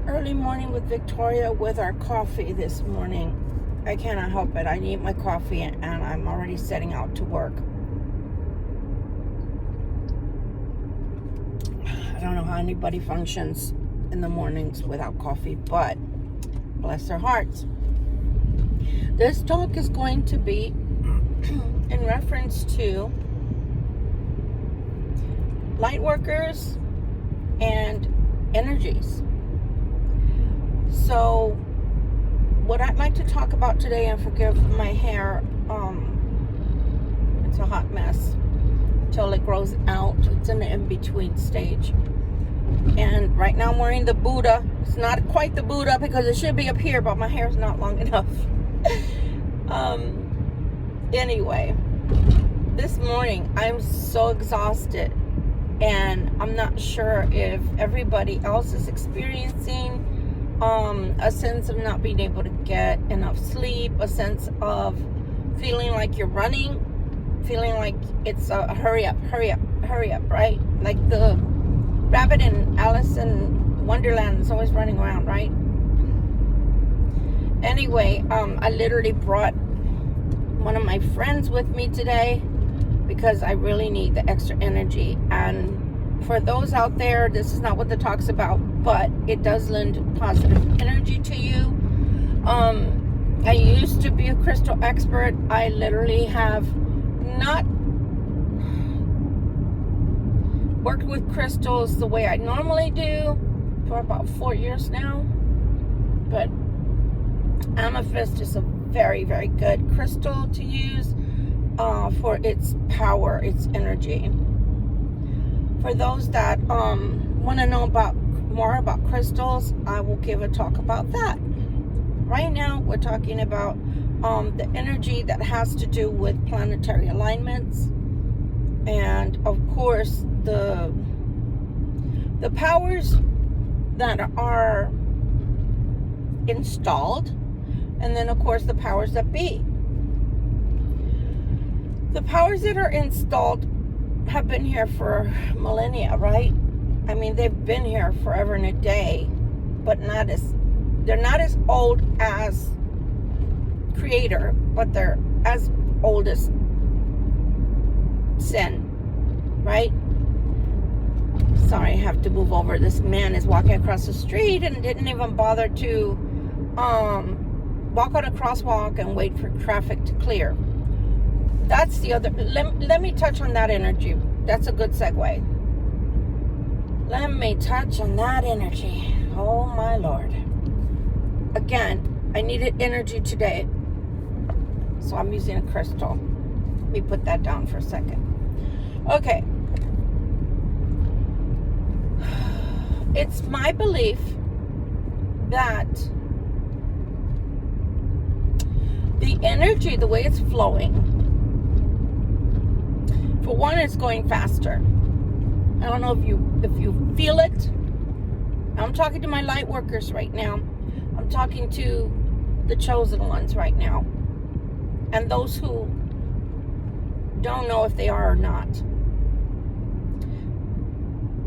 Early morning with Victoria with our coffee this morning. I cannot help it. I need my coffee and I'm already setting out to work. I don't know how anybody functions in the mornings without coffee, but bless their hearts. This talk is going to be in reference to light workers and energies. So what I'd like to talk about today, and forgive my hair, it's a hot mess till it grows out. It's in the in-between stage. And right now I'm wearing the Buddha. It's not quite the Buddha because it should be up here, but my hair's not long enough. Anyway, this morning I'm so exhausted, and I'm not sure if everybody else is experiencing a sense of not being able to get enough sleep, a sense of feeling like you're running, feeling like it's a hurry up, right? Like the rabbit in Alice in Wonderland is always running around, right? Anyway, I literally brought one of my friends with me today because I really need the extra energy. And for those out there, this is not what the talk's about, but it does lend positive energy to you. I used to be a crystal expert. I literally have not worked with crystals the way I normally do for about 4 years now. But amethyst is a very, very good crystal to use for its power, its energy. For those that want to know more about crystals, I will give a talk about that. Right now, we're talking about the energy that has to do with planetary alignments, and of course the powers that are installed, and then of course the powers that be. The powers that are installed have been here for millennia, right? I mean, they've been here forever and a day, but they're not as old as Creator, but they're as old as sin, right? Sorry, I have to move over. This man is walking across the street and didn't even bother to walk on a crosswalk and wait for traffic to clear. That's the other. Let me touch on that energy. That's a good segue. Let me touch on that energy. Oh my Lord. Again, I needed energy today, so I'm using a crystal. Let me put that down for a second. Okay. It's my belief that the energy, the way it's flowing, for one, it's going faster. I don't know if you feel it. I'm talking to my light workers right now. I'm talking to the chosen ones right now, and those who don't know if they are or not.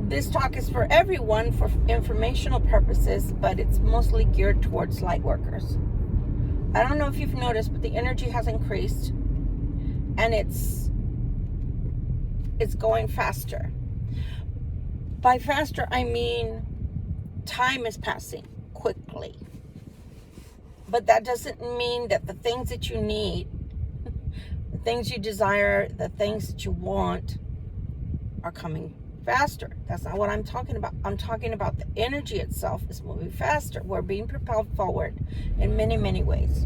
This talk is for everyone for informational purposes, but it's mostly geared towards light workers. I don't know if you've noticed, but the energy has increased, and it's going faster. By faster, I mean time is passing quickly. But that doesn't mean that the things that you need, the things you desire, the things that you want are coming faster. That's not what I'm talking about. I'm talking about the energy itself is moving faster. We're being propelled forward in many, many ways.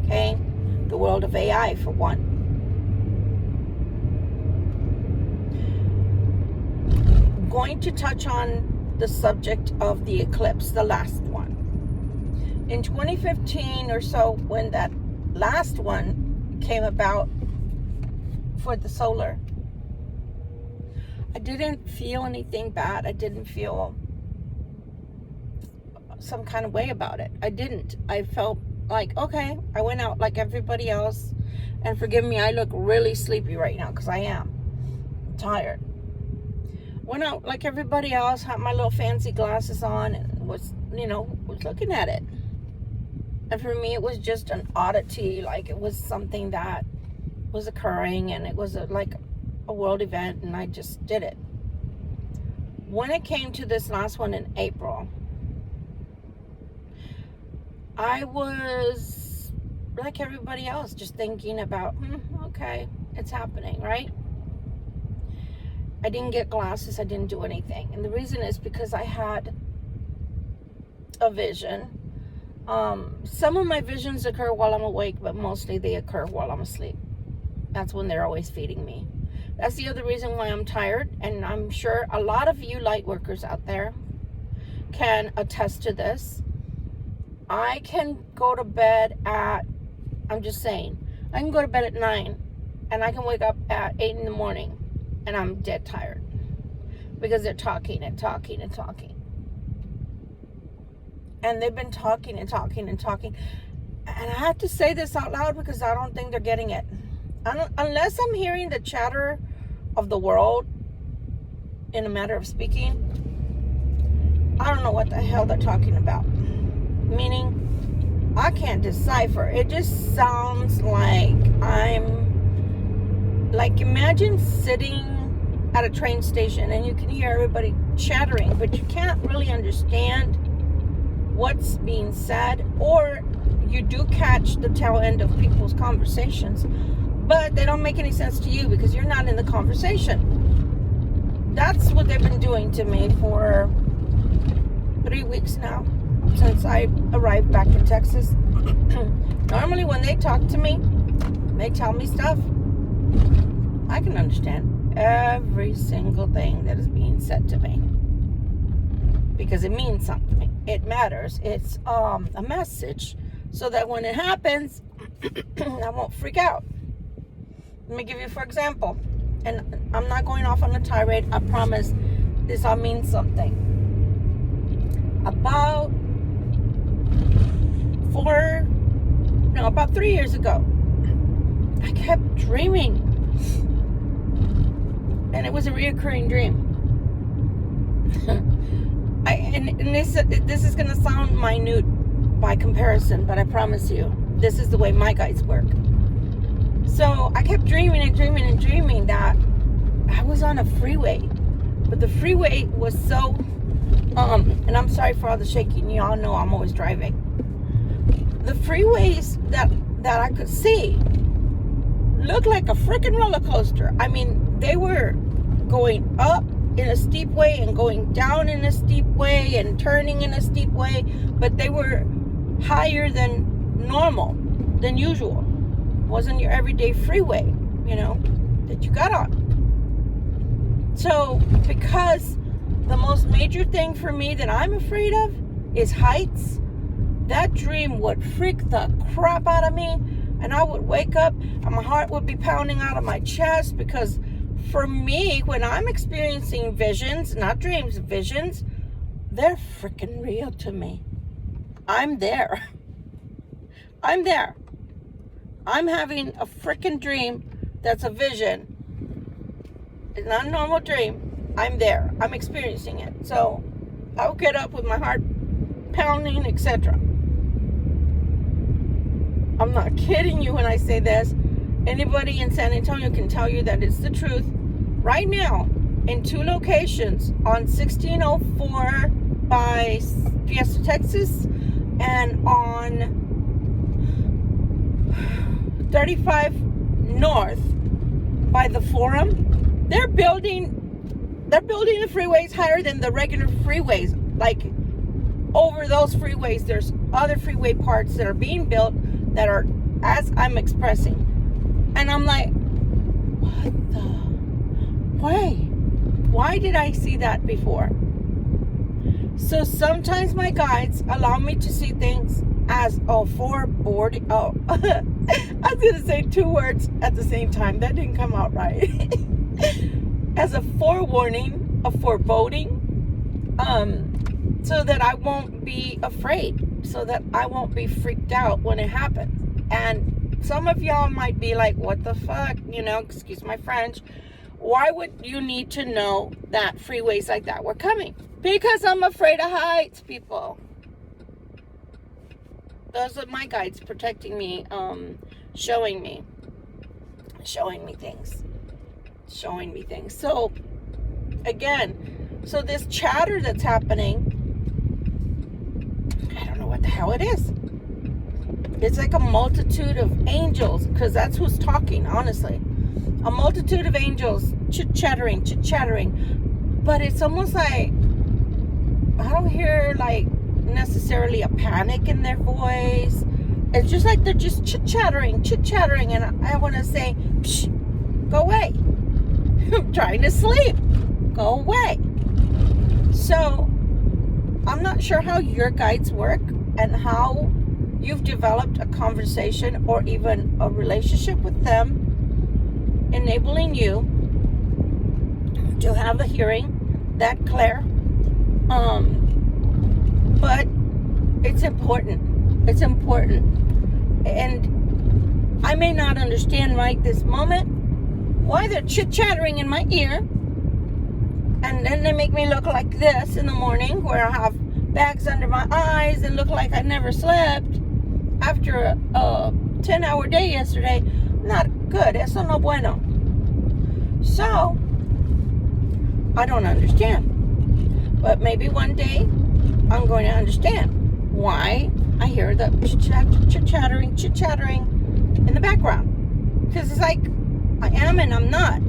Okay? The world of AI, for one. I'm going to touch on the subject of the eclipse, the last one. In 2015 or so, when that last one came about for the solar, I didn't feel anything bad. I didn't feel some kind of way about it. I didn't. I felt like, okay, I went out like everybody else. And forgive me, I look really sleepy right now because I am. I'm tired. Went out like everybody else, had my little fancy glasses on, and was looking at it. And for me, it was just an oddity, like it was something that was occurring, and it was like a world event, and I just did it. When it came to this last one in April, I was like everybody else, just thinking about, okay, it's happening, right? I didn't get glasses, I didn't do anything. And the reason is because I had a vision. Some of my visions occur while I'm awake, but mostly they occur while I'm asleep. That's when they're always feeding me. That's the other reason why I'm tired, and I'm sure a lot of you light workers out there can attest to this. I can go to bed at, I'm just saying, I can go to bed at 9 and I can wake up at 8 in the morning and I'm dead tired because they're talking and talking and talking. And they've been talking and talking and talking. And I have to say this out loud because I don't think they're getting it. Unless I'm hearing the chatter of the world in a matter of speaking, I don't know what the hell they're talking about. Meaning, I can't decipher. It just sounds like imagine sitting at a train station and you can hear everybody chattering, but you can't really understand what's being said, or you do catch the tail end of people's conversations, but they don't make any sense to you because you're not in the conversation. That's what they've been doing to me for 3 weeks now, since I arrived back in Texas. Normally when they talk to me, they tell me stuff. I can understand every single thing that is being said to me because it means something. It matters. It's a message so that when it happens, I won't freak out. Let me give you, for example, and I'm not going off on a tirade. I promise this all means something. About 3 years ago, I kept dreaming, and it was a reoccurring dream. This is going to sound minute by comparison, but I promise you, this is the way my guides work. So I kept dreaming and dreaming and dreaming that I was on a freeway, but the freeway was so, and I'm sorry for all the shaking, y'all know I'm always driving. The freeways that I could see looked like a freaking roller coaster. I mean, they were going up in a steep way and going down in a steep way and turning in a steep way, but they were higher than normal, than usual. It wasn't your everyday freeway, that you got on. So, because the most major thing for me that I'm afraid of is heights, that dream would freak the crap out of me, and I would wake up and my heart would be pounding out of my chest, because for me, when I'm experiencing visions, not dreams, visions, they're freaking real to me. I'm there. I'm there. I'm having a freaking dream that's a vision. It's not a normal dream. I'm there. I'm experiencing it. So I'll get up with my heart pounding, etc. I'm not kidding you when I say this. Anybody in San Antonio can tell you that it's the truth. Right now, in 2 locations, on 1604 by Fiesta, Texas, and on 35 North by the Forum, they're building the freeways higher than the regular freeways. Like, over those freeways, there's other freeway parts that are being built that are as I'm expressing. And I'm like, what the? Why did I see that before? So sometimes my guides allow me to see things as foreboding. I was going to say 2 words at the same time. That didn't come out right. As a forewarning, a foreboding, so that I won't be afraid, so that I won't be freaked out when it happens. And some of y'all might be like, what the fuck? Excuse my French. Why would you need to know that freeways like that were coming? Because I'm afraid of heights, people. Those are my guides protecting me, showing me things. So, again, so this chatter that's happening, I don't know what the hell it is. It's like a multitude of angels, because that's who's talking, honestly. A multitude of angels chit-chattering. But it's almost like, I don't hear like necessarily a panic in their voice. It's just like they're just chit-chattering. And I want to say, psh, go away. I'm trying to sleep. Go away. So, I'm not sure how your guides work and how you've developed a conversation or even a relationship with them, enabling you to have a hearing that clear. But it's important. And I may not understand right this moment why they're chit-chattering in my ear. And then they make me look like this in the morning, where I have bags under my eyes and look like I never slept after a 10-hour day yesterday. Not good. Eso no bueno. So, I don't understand. But maybe one day I'm going to understand why I hear the chit-chattering in the background. Because it's like I am and I'm not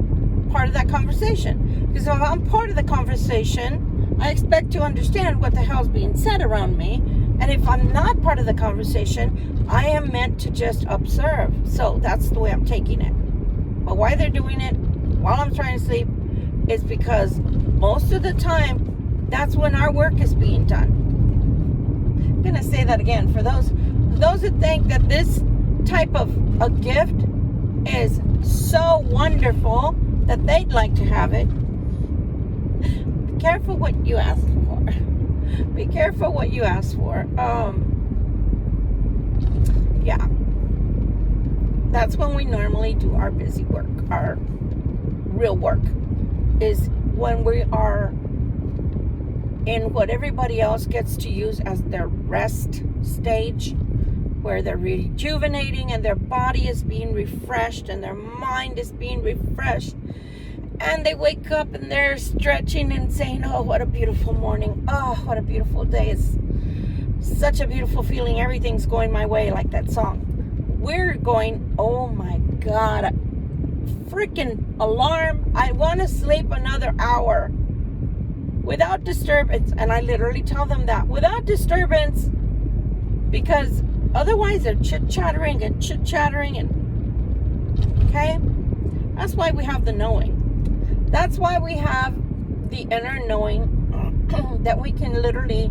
part of that conversation. Because if I'm part of the conversation, I expect to understand what the hell's being said around me. And if I'm not part of the conversation, I am meant to just observe. So that's the way I'm taking it. But why they're doing it while I'm trying to sleep is because most of the time, that's when our work is being done. I'm going to say that again. For those that think that this type of a gift is so wonderful that they'd like to have it, be careful what you ask for. Be careful what you ask for. Yeah. That's when we normally do our busy work. Our real work is when we are in what everybody else gets to use as their rest stage, where they're rejuvenating and their body is being refreshed and their mind is being refreshed. And they wake up and they're stretching and saying, oh, what a beautiful morning. Oh, what a beautiful day. It's such a beautiful feeling. Everything's going my way, like that song. We're going, oh my God, freaking alarm. I want to sleep another hour without disturbance. And I literally tell them that, without disturbance, because otherwise they're chit-chattering and okay? That's why we have the knowing. That's why we have the inner knowing that we can literally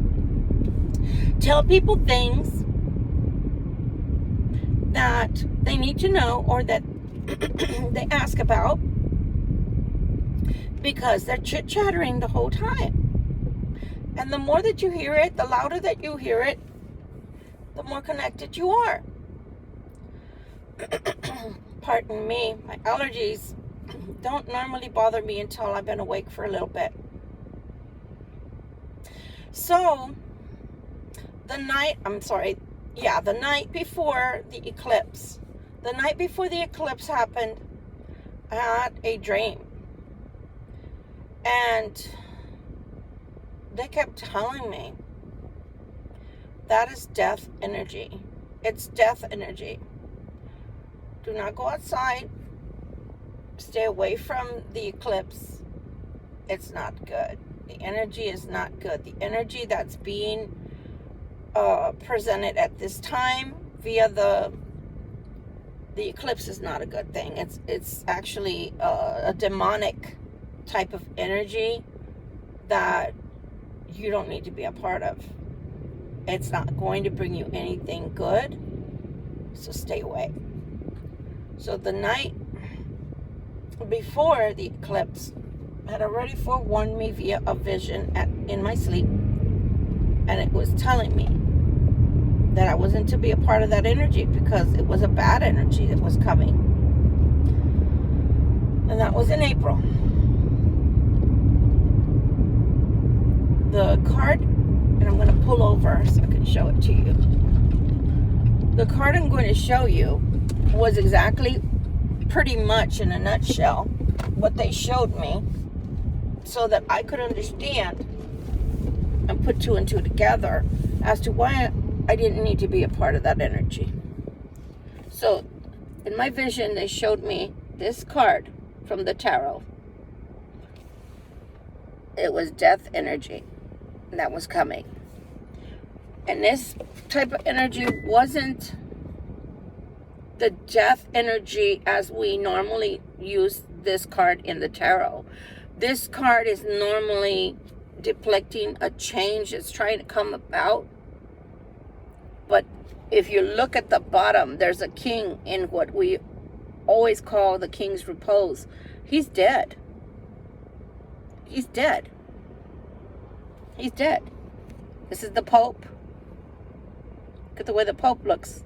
tell people things that they need to know or that they ask about, because they're chit-chattering the whole time. And the more that you hear it, the louder that you hear it, the more connected you are. Pardon me, my allergies don't normally bother me until I've been awake for a little bit. So, the night before the eclipse, happened, I had a dream. And they kept telling me, that is death energy. It's death energy. Do not go outside. Stay away from the eclipse. It's not good. The energy is not good. The energy that's being presented at this time via the eclipse is not a good thing. It's actually a demonic type of energy that you don't need to be a part of. It's not going to bring you anything good, so stay away. So the night before the eclipse had already forewarned me via a vision in my sleep, and it was telling me that I wasn't to be a part of that energy because it was a bad energy that was coming. And that was in April. the card, and I'm going to pull over so I can show it to you. The card I'm going to show you was exactly, pretty much in a nutshell, what they showed me so that I could understand and put two and two together as to why I didn't need to be a part of that energy. So in my vision, they showed me this card from the tarot. It was death energy that was coming. And this type of energy wasn't the death energy as we normally use this card in the tarot. This card is normally depicting a change that's trying to come about. But if you look at the bottom, there's a king in what we always call the king's repose. He's dead. He's dead. He's dead. This is the Pope. Look at the way the Pope looks.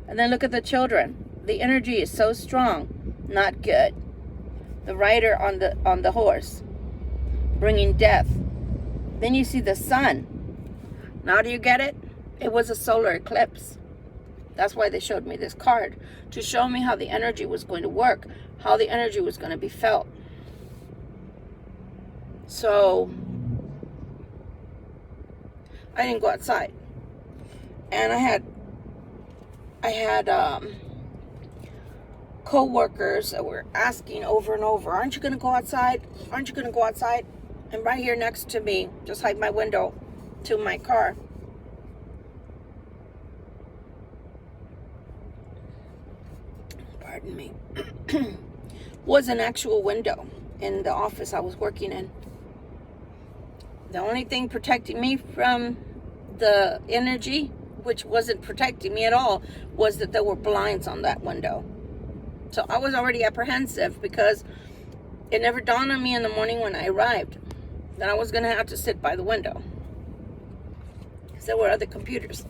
And then look at the children. The energy is so strong. Not good. The rider on the horse, bringing death. Then you see the sun. Now do you get it? It was a solar eclipse. That's why they showed me this card, to show me how the energy was going to work, how the energy was going to be felt. So I didn't go outside. And I had co-workers that were asking over and over, aren't you going to go outside? Aren't you going to go outside? And right here next to me, just like my window to my car, pardon me, was an actual window in the office I was working in. The only thing protecting me from the energy, which wasn't protecting me at all, was that there were blinds on that window. So I was already apprehensive because it never dawned on me in the morning when I arrived that I was going to have to sit by the window because there were other computers.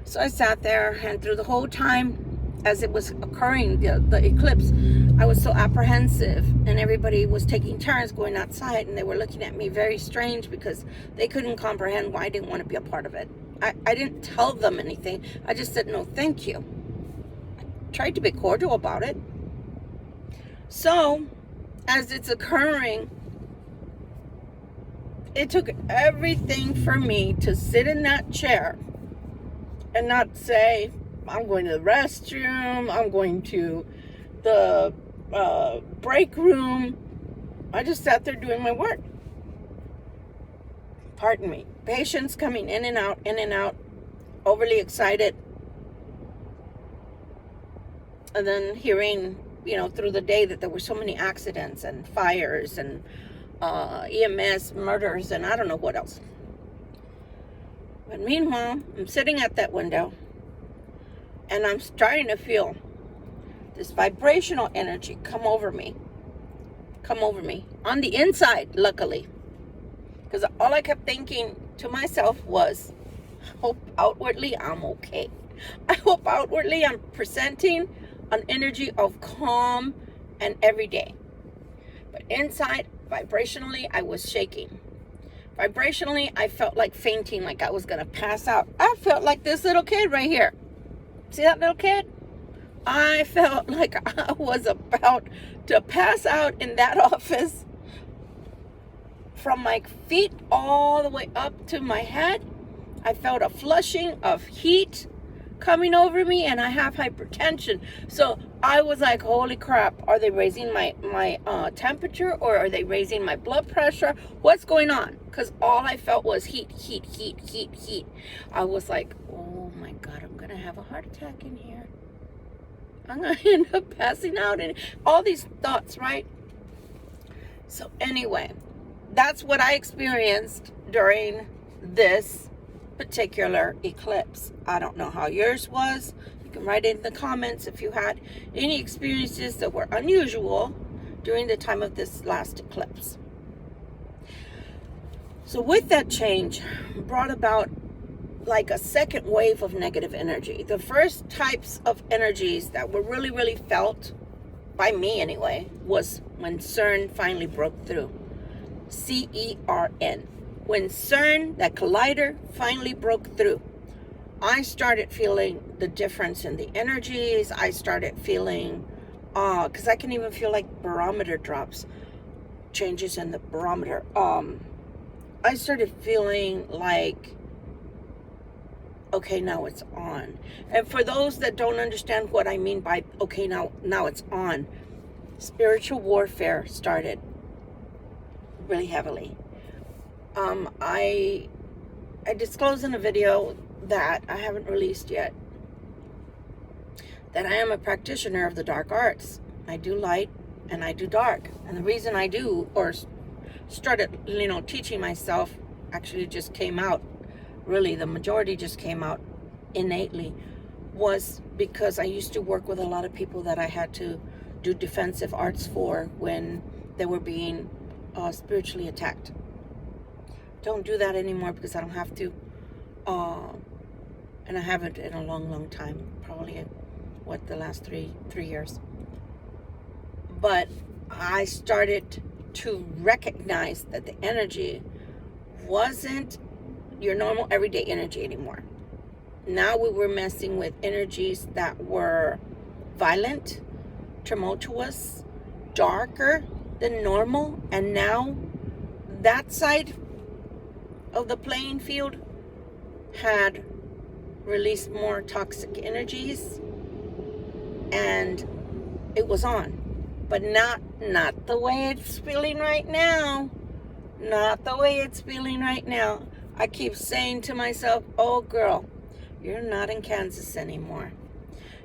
So I sat there, and through the whole time as it was occurring, the eclipse, I was so apprehensive, and everybody was taking turns going outside, and they were looking at me very strange because they couldn't comprehend why I didn't want to be a part of it. I didn't tell them anything. I just said, no, thank you. I tried to be cordial about it. So, as it's occurring, it took everything for me to sit in that chair and not say, I'm going to the restroom, I'm going to the break room. I just sat there doing my work. Pardon me. Patients coming in and out, overly excited. And then hearing, through the day that there were so many accidents and fires and EMS murders and I don't know what else. But meanwhile, I'm sitting at that window and I'm starting to feel this vibrational energy come over me on the inside, luckily, because all I kept thinking to myself was, I hope outwardly I'm okay. I hope outwardly I'm presenting an energy of calm and everyday. But inside, vibrationally, I was shaking. Vibrationally, I felt like fainting, like I was going to pass out. I felt like this little kid right here. See that little kid? I felt like I was about to pass out in that office. From my feet all the way up to my head, I felt a flushing of heat coming over me, and I have hypertension. So I was like, holy crap, are they raising my temperature, or are they raising my blood pressure? What's going on? Because all I felt was heat. I was like, oh my God, I'm going to have a heart attack in here. I'm going to end up passing out. And all these thoughts, right? So anyway, that's what I experienced during this particular eclipse. I don't know how yours was. You can write in the comments if you had any experiences that were unusual during the time of this last eclipse. So with that change brought about like a second wave of negative energy. The first types of energies that were really felt, by me anyway, was when CERN finally broke through. CERN. When CERN, that collider, finally broke through, I started feeling the difference in the energies. I started feeling, because I can even feel like barometer drops, changes in the barometer. I started feeling like, okay, now it's on. And for those that don't understand what I mean by, okay, now it's on, spiritual warfare started really heavily. I disclosed in a video that I haven't released yet that I am a practitioner of the dark arts. I do light and I do dark. And the reason I do, or started, teaching myself, actually just came out, really the majority just came out innately, was because I used to work with a lot of people that I had to do defensive arts for when they were being spiritually attacked. Don't do that anymore because I don't have to, and I haven't in a long time, probably the last three years. But I started to recognize that the energy wasn't your normal everyday energy anymore. Now we were messing with energies that were violent, tumultuous, darker than normal, and now that side of the playing field had released more toxic energies, and it was on. But not the way it's feeling right now. Not the way it's feeling right now. I keep saying to myself, oh girl, you're not in Kansas anymore.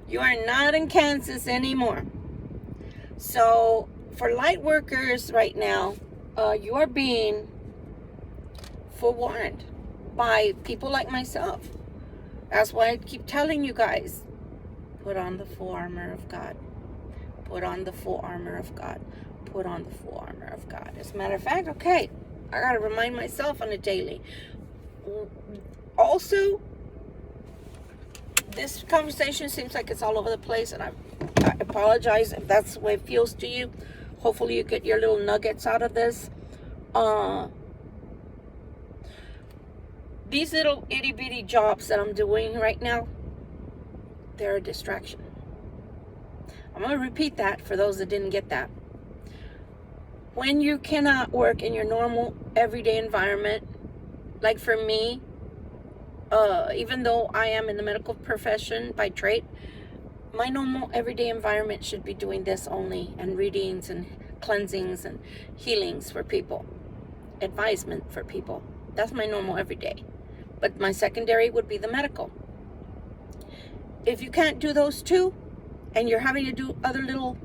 You are not in Kansas anymore. So for light workers right now, you are being forewarned by people like myself. That's why I keep telling you guys, put on the full armor of God. Put on the full armor of God. Put on the full armor of God. As a matter of fact, okay, I got to remind myself on a daily. Also, this conversation seems like it's all over the place, and I apologize if that's the way it feels to you. Hopefully you get your little nuggets out of this. These little itty-bitty jobs that I'm doing right now, they're a distraction. I'm going to repeat that for those that didn't get that. When you cannot work in your normal everyday environment, like for me, even though I am in the medical profession by trade, my normal everyday environment should be doing this only, and readings and cleansings and healings for people, advisement for people. That's my normal everyday. But my secondary would be the medical. If you can't do those two, and you're having to do other little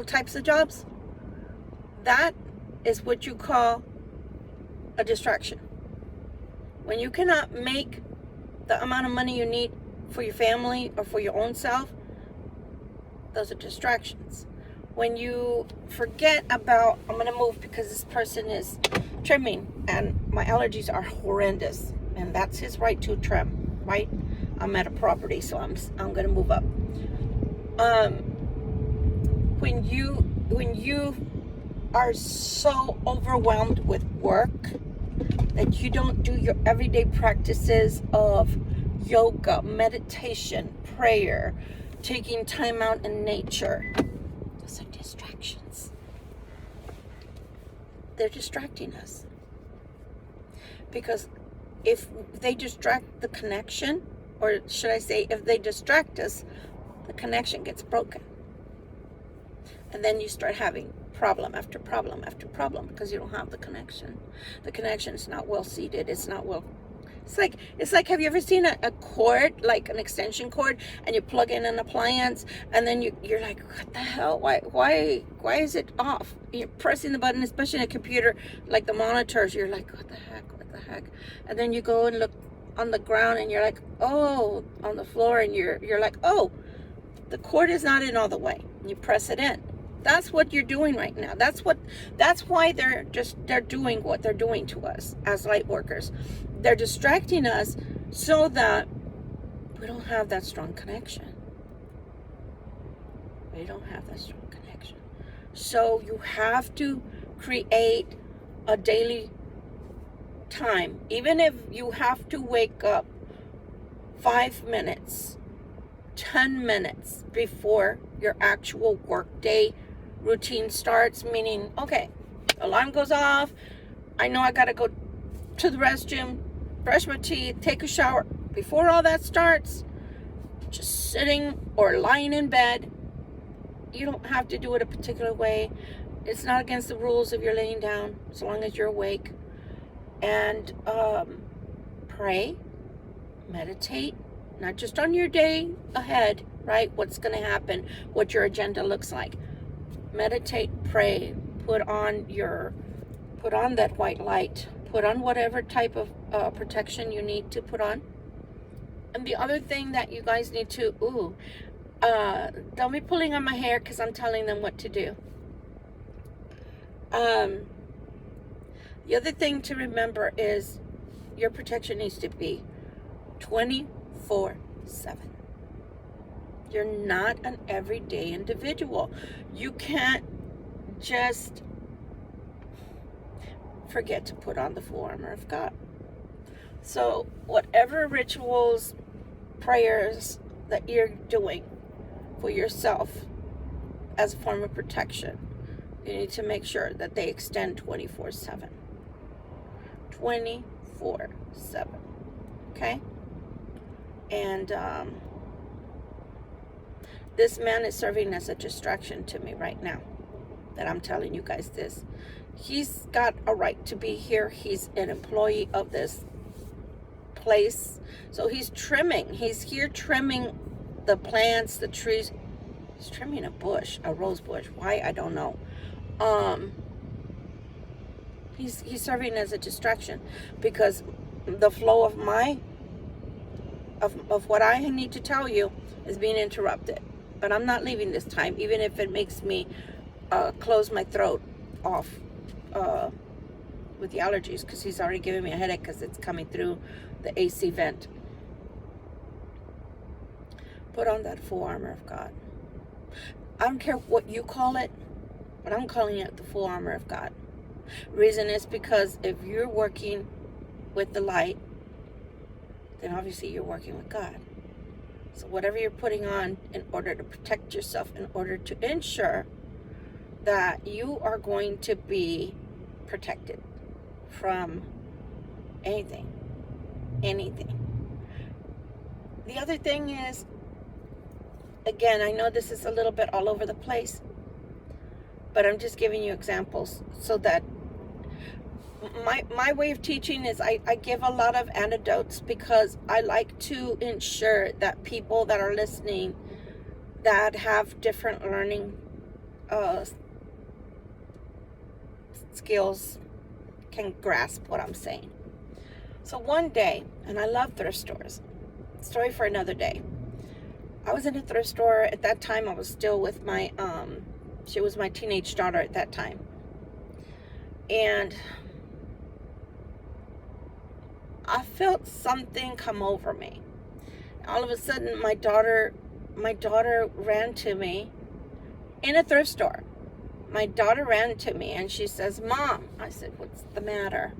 types of jobs, that is what you call a distraction. When you cannot make the amount of money you need for your family or for your own self, those are distractions. When you forget about, I'm going to move because this person is trimming and my allergies are horrendous, and that's his right to trim, right? I'm at a property, so I'm going to move up. When you are so overwhelmed with work that you don't do your everyday practices of yoga, meditation, prayer, taking time out in nature, those are distractions. They're distracting us. Because if they distract the connection, or should I say, if they distract us, the connection gets broken. And then you start having problem after problem after problem because you don't have the connection. The connection is not well seated. It's not well. It's like, have you ever seen a cord, like an extension cord, and you plug in an appliance, and then you're like, what the hell? Why is it off? You're pressing the button, especially in a computer, like the monitors. You're like, what the heck? And then you go and look on the ground, and you're like, oh, on the floor, and you're like, oh, the cord is not in all the way. You press it in. That's what you're doing right now. That's why they're doing what they're doing to us as light workers. They're distracting us so that we don't have that strong connection. We don't have that strong connection. So you have to create a daily time. Even if you have to wake up 5 minutes, 10 minutes before your actual work day routine starts, meaning, okay, alarm goes off, I know I gotta go to the restroom, brush my teeth, take a shower. Before all that starts, just sitting or lying in bed. You don't have to do it a particular way. It's not against the rules if you're laying down, as long as you're awake. And pray, meditate, not just on your day ahead, right? What's going to happen, what your agenda looks like. Meditate, pray, put on that white light, put on whatever type of protection you need to put on. And the other thing that you guys need to, don't be pulling on my hair because I'm telling them what to do. The other thing to remember is your protection needs to be 24/7. You're not an everyday individual. You can't just forget to put on the full armor of God. So whatever rituals, prayers that you're doing for yourself as a form of protection, you need to make sure that they extend 24/7. 24/7. Okay? And this man is serving as a distraction to me right now, that I'm telling you guys this. He's got a right to be here. He's an employee of this place. So he's trimming. He's here trimming the plants, the trees. He's trimming a bush, a rose bush. Why? I don't know. He's serving as a distraction because the flow of what I need to tell you is being interrupted. But I'm not leaving this time, even if it makes me close my throat off with the allergies, because he's already giving me a headache because it's coming through the AC vent. Put on that full armor of God. I don't care what you call it, but I'm calling it the full armor of God. Reason is because if you're working with the light, then obviously you're working with God. So whatever you're putting on in order to protect yourself, in order to ensure that you are going to be protected from anything. The other thing is, again, I know this is a little bit all over the place, but I'm just giving you examples so that my way of teaching is I give a lot of anecdotes because I like to ensure that people that are listening that have different learning skills can grasp what I'm saying. So one day, and I love thrift stores, story for another day. I was in a thrift store at that time. I was still with my she was my teenage daughter at that time, and I felt something come over me. All of a sudden, my daughter ran to me in a thrift store. My daughter ran to me and she says, "Mom." I said, "What's the matter?"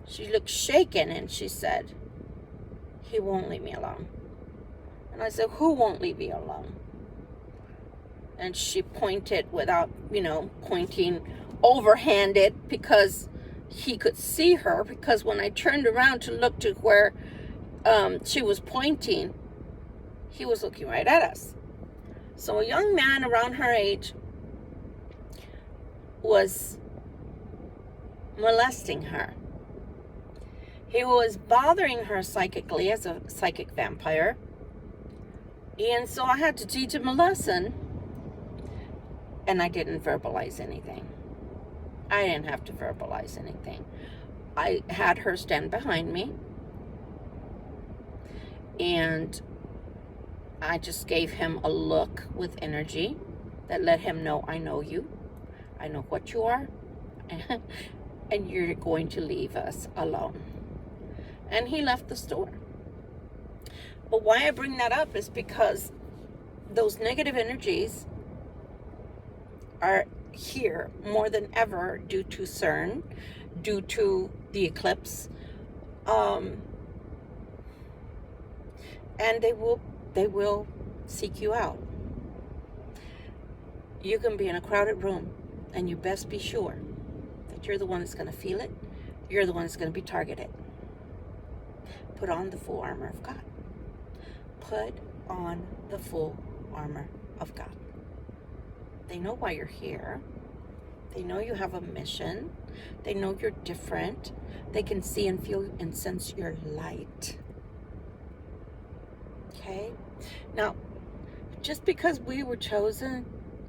She looked shaken and she said, "He won't leave me alone." And I said, "Who won't leave you alone?" And she pointed without, pointing overhanded, because he could see her, because when I turned around to look to where she was pointing, he was looking right at us. So a young man around her age was molesting her. He was bothering her psychically as a psychic vampire. And so I had to teach him a lesson. And I didn't verbalize anything. I didn't have to verbalize anything. I had her stand behind me. And I just gave him a look with energy that let him know, I know you. I know what you are. And you're going to leave us alone. And he left the store. But why I bring that up is because those negative energies are here more than ever due to CERN, due to the eclipse. And they will seek you out. You can be in a crowded room, and you best be sure that you're the one that's going to feel it. You're the one that's going to be targeted. Put on the full armor of God. Put on the full armor of God. They know why you're here. They know you have a mission. They know you're different. They can see and feel and sense your light. Okay? Now, just because we were chosen,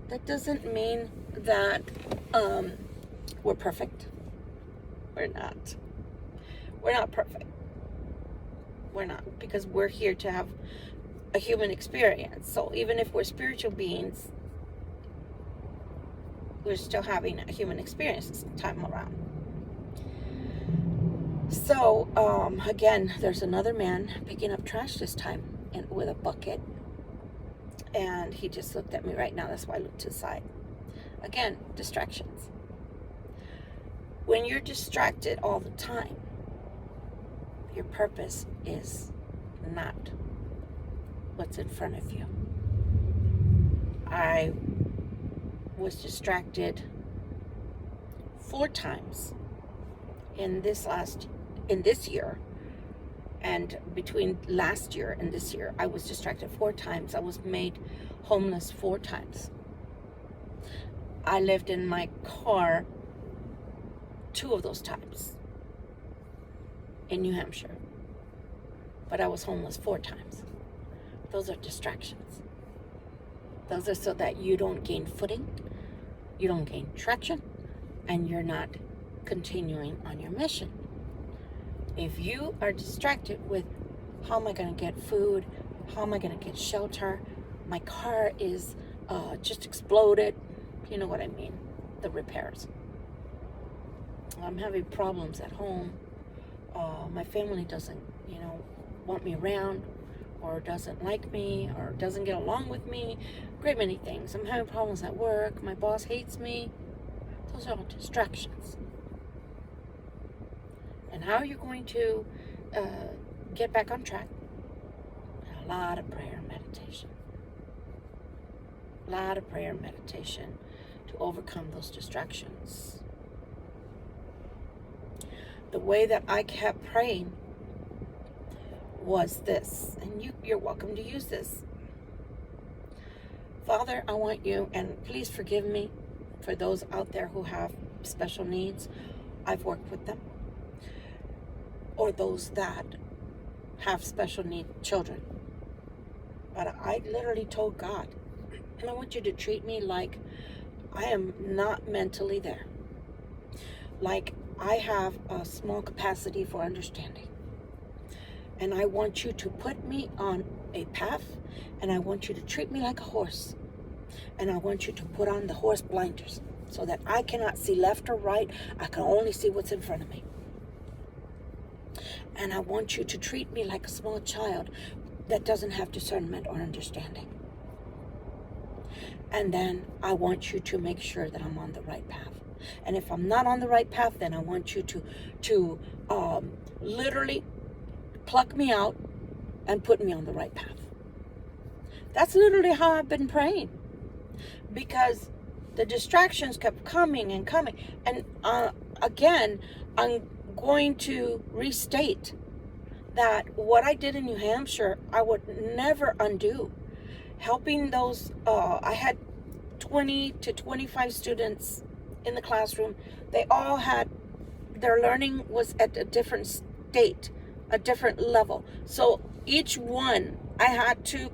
that doesn't mean that we're perfect. We're not. We're not perfect. We're not, because we're here to have a human experience. So even if we're spiritual beings, we're still having a human experience this time around. So, again, there's another man picking up trash this time with a bucket. And he just looked at me right now. That's why I looked to the side. Again, distractions. When you're distracted all the time, your purpose is not what's in front of you. I was distracted 4 times in this year, and between last year and this year, I was distracted 4 times. I was made homeless 4 times. I lived in my car 2 of those times in New Hampshire, but I was homeless 4 times. Those are distractions. Those are so that you don't gain footing, you don't gain traction, and you're not continuing on your mission. If you are distracted with, how am I going to get food? How am I going to get shelter? My car is just exploded. You know what I mean, the repairs. I'm having problems at home. My family doesn't, want me around, or doesn't like me, or doesn't get along with me. Great many things. I'm having problems at work. My boss hates me. Those are all distractions. And how are you going to get back on track? A lot of prayer and meditation. A lot of prayer and meditation to overcome those distractions. The way that I kept praying was this, and you're welcome to use this. Father, I want you, and please forgive me for those out there who have special needs. I've worked with them. Or those that have special need children. But I literally told God, I want you to treat me like I am not mentally there. Like I have a small capacity for understanding. And I want you to put me on a path, and I want you to treat me like a horse. And I want you to put on the horse blinders so that I cannot see left or right. I can only see what's in front of me. And I want you to treat me like a small child that doesn't have discernment or understanding. And then I want you to make sure that I'm on the right path. And if I'm not on the right path, then I want you to literally pluck me out and put me on the right path. That's literally how I've been praying. Because the distractions kept coming and coming. And again, I'm going to restate that what I did in New Hampshire, I would never undo. Helping those, I had 20 to 25 students in the classroom. They all had, their learning was at a different state, a different level. So each one, I had to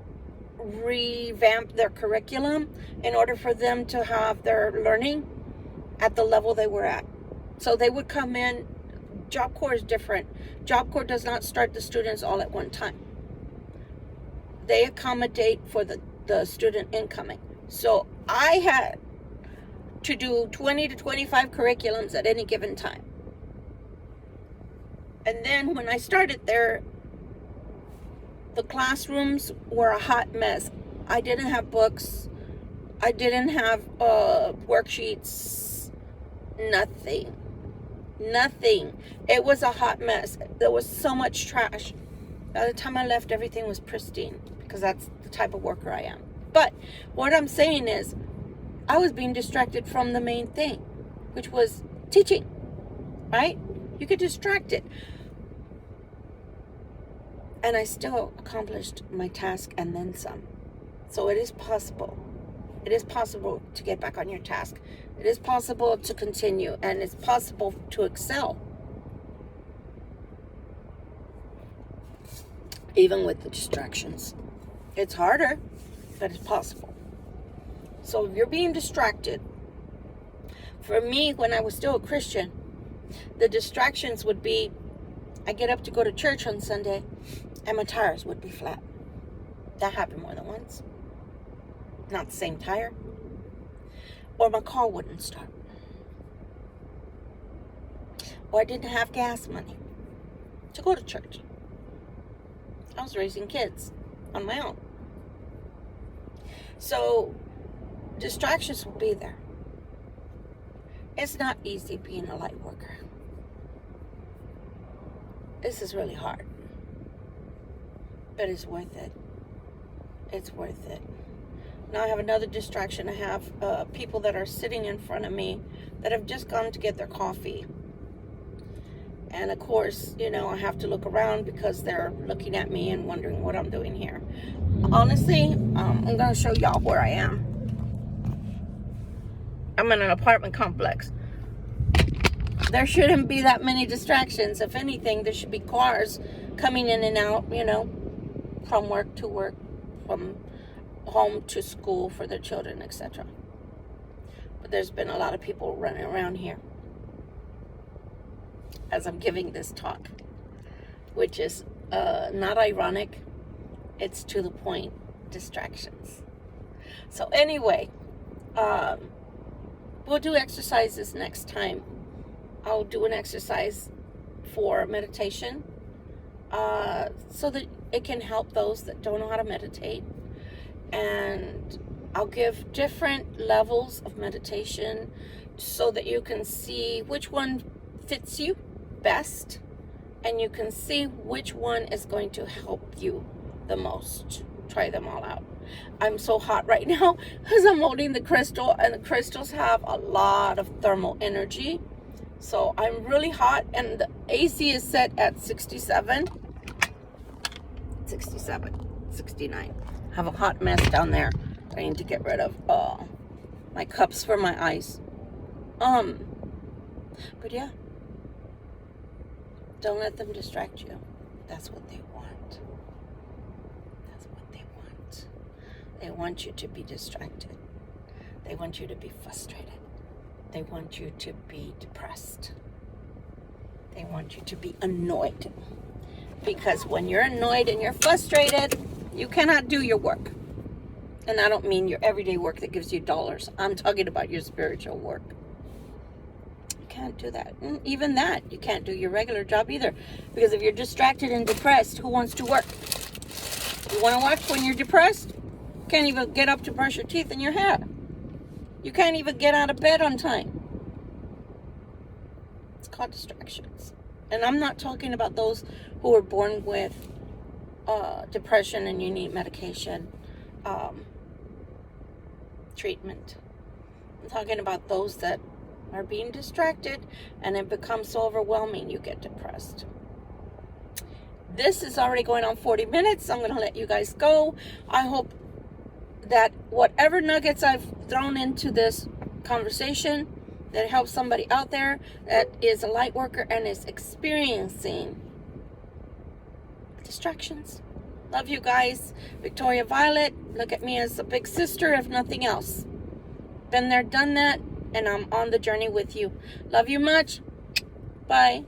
revamp their curriculum in order for them to have their learning at the level they were at. So they would come in. Job Corps is different. Job Corps does not start the students all at one time. They accommodate for the student incoming. So I had to do 20 to 25 curriculums at any given time. And then when I started there, the classrooms were a hot mess. I didn't have books. I didn't have worksheets. Nothing. Nothing. It was a hot mess. There was so much trash. By the time I left, everything was pristine, because that's the type of worker I am. But what I'm saying is, I was being distracted from the main thing, which was teaching, right? You get distracted. And I still accomplished my task and then some. So it is possible. It is possible to get back on your task. It is possible to continue, and it's possible to excel. Even with the distractions. It's harder, but it's possible. So if you're being distracted, for me, when I was still a Christian, the distractions would be, I get up to go to church on Sunday, and my tires would be flat. That happened more than once. Not the same tire. Or my car wouldn't start. Or I didn't have gas money to go to church. I was raising kids on my own. So distractions will be there. It's not easy being a light worker. This is really hard. But it's worth it. It's worth it. Now I have another distraction. I have people that are sitting in front of me that have just gone to get their coffee. And of course, you know, I have to look around because they're looking at me and wondering what I'm doing here. Honestly, I'm going to show y'all where I am. I'm in an apartment complex. There shouldn't be that many distractions. If anything, there should be cars coming in and out, you know, from work to work, from home to school for their children, etc. But there's been a lot of people running around here as I'm giving this talk, which is not ironic. It's to the point distractions. So anyway, we'll do exercises next time. I'll do an exercise for meditation so that it can help those that don't know how to meditate. And I'll give different levels of meditation so that you can see which one fits you best, and you can see which one is going to help you the most. Try them all out. I'm so hot right now because I'm holding the crystal, and the crystals have a lot of thermal energy. So I'm really hot, and the AC is set at 67, 69. I have a hot mess down there I need to get rid of. My cups for my ice. But yeah. Don't let them distract you. That's what they want. That's what they want. They want you to be distracted. They want you to be frustrated. They want you to be depressed. They want you to be annoyed. Because when you're annoyed and you're frustrated, you cannot do your work. And I don't mean your everyday work that gives you dollars. I'm talking about your spiritual work. Can't do that. And even that, you can't do your regular job either, because if you're distracted and depressed, who wants to work? You want to work when you're depressed? Can't even get up to brush your teeth and your hair. You can't even get out of bed on time. It's called distractions. And I'm not talking about those who were born with depression and you need medication treatment. I'm talking about those that are being distracted, and it becomes so overwhelming you get depressed. This is already going on 40 minutes. I'm going to let you guys go. I hope that whatever nuggets I've thrown into this conversation, that helps somebody out there that is a light worker and is experiencing distractions. Love you guys. Victoria Violet, look at me as a big sister, if nothing else. Been there, done that. And I'm on the journey with you. Love you much. Bye.